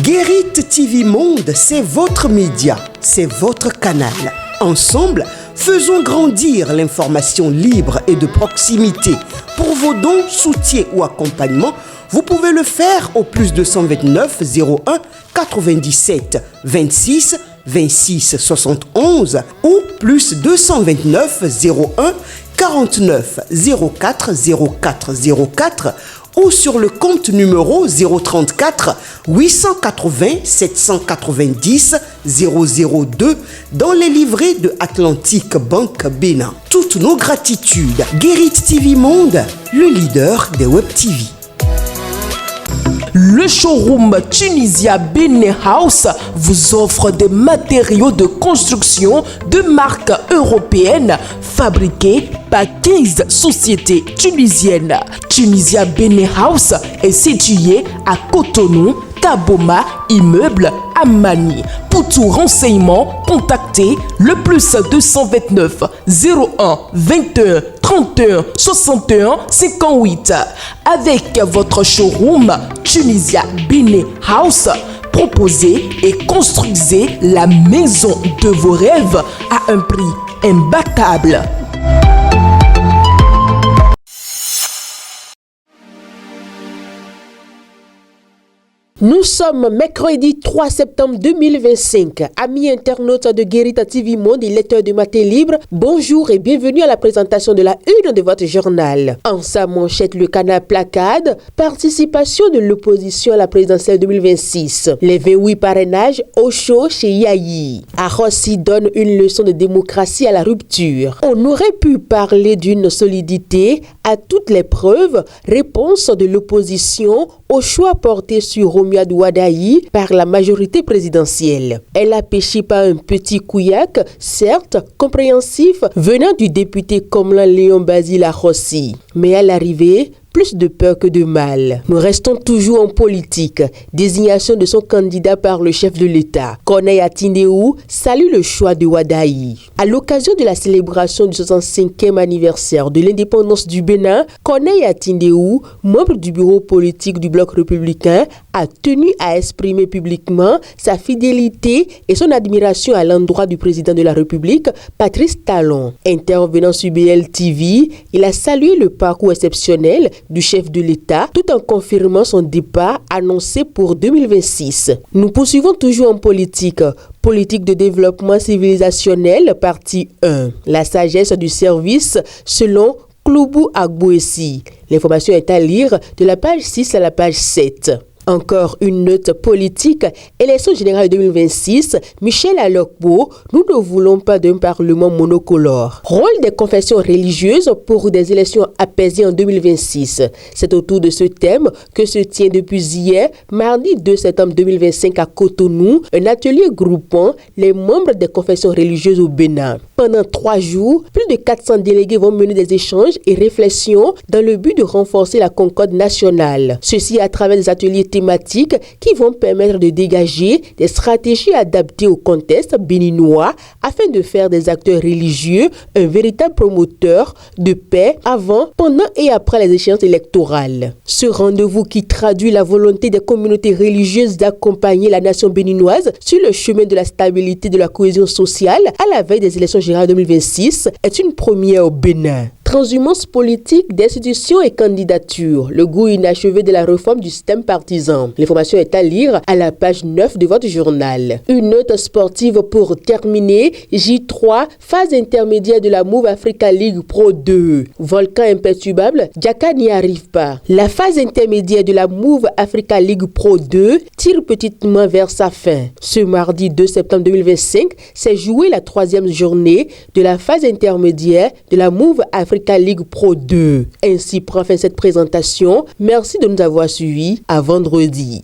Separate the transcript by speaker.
Speaker 1: Guérit TV Monde, c'est votre média, c'est votre canal. Ensemble, faisons grandir l'information libre et de proximité. Pour vos dons, soutiens ou accompagnements, vous pouvez le faire au plus 229 01 97 26 26 71 ou plus 229 01 49 04 04 04 ou sur le compte numéro 034 880 790 002 dans les livrets de Atlantique Banque Bénin. Toutes nos gratitudes. Guérit TV Monde, le leader des Web TV.
Speaker 2: Le showroom Tunisia Benin House vous offre des matériaux de construction de marque européenne fabriqués par 15 sociétés tunisiennes. Tunisia Benin House est situé à Cotonou, Kaboma, immeuble Amani. Pour tout renseignement, contactez le plus 229 01 21 31 61 58. Avec votre showroom Tunisia Benin House, proposez et construisez la maison de vos rêves à un prix imbattable. Nous sommes mercredi 3 septembre 2025. Amis internautes de Guérit TV Monde et lecteurs de Matin Libre, bonjour et bienvenue à la présentation de la une de votre journal. En sa manchette, le canal placade, participation de l'opposition à la présidentielle 2026. Les 28 parrainages au chaud chez Yayi. Arossi donne une leçon de démocratie à la rupture. On aurait pu parler d'une solidité à toutes les preuves. Réponse de l'opposition au choix porté sur Romuald Wadayi par la majorité présidentielle. Elle a pêché par un petit couillac, certes compréhensif, venant du député Komlan Léon Basile Arossi. Mais à l'arrivée, plus de peur que de mal. Nous restons toujours en politique. Désignation de son candidat par le chef de l'État. Corneille Atindeou salue le choix de Wadayi. À l'occasion de la célébration du 65e anniversaire de l'indépendance du Bénin, Corneille Atindeou, membre du bureau politique du Bloc républicain, a tenu à exprimer publiquement sa fidélité et son admiration à l'endroit du président de la République, Patrice Talon. Intervenant sur BL TV, il a salué le parcours exceptionnel du chef de l'État tout en confirmant son départ annoncé pour 2026. Nous poursuivons toujours en politique. Politique de développement civilisationnel, partie 1. La sagesse du service selon Kloubou Agbouessi. L'information est à lire de la page 6 à la page 7. Encore une note politique, élection générale 2026, Michel Alokbo, nous ne voulons pas d'un parlement monocolore. Rôle des confessions religieuses pour des élections apaisées en 2026. C'est autour de ce thème que se tient depuis hier, mardi 2 septembre 2025 à Cotonou, un atelier groupant les membres des confessions religieuses au Bénin. Pendant 3 jours, plus de 400 délégués vont mener des échanges et réflexions dans le but de renforcer la concorde nationale. Ceci à travers des ateliers thématiques qui vont permettre de dégager des stratégies adaptées au contexte béninois afin de faire des acteurs religieux un véritable promoteur de paix avant, pendant et après les échéances électorales. Ce rendez-vous qui traduit la volonté des communautés religieuses d'accompagner la nation béninoise sur le chemin de la stabilité et de la cohésion sociale à la veille des élections générales 2026 est une première au Bénin. Transhumance politique d'institutions et candidatures. Le goût inachevé de la réforme du système partisan. L'information est à lire à la page 9 de votre journal. Une note sportive pour terminer. J3, phase intermédiaire de la Move Africa League Pro 2. Volcan imperturbable, Djaka n'y arrive pas. La phase intermédiaire de la Move Africa League Pro 2 tire petitement vers sa fin. Ce mardi 2 septembre 2025, s'est jouée la 3e journée de la phase intermédiaire de la Move Africa League Pro 2. Ainsi prend fin cette présentation. Merci de nous avoir suivis. À vendredi.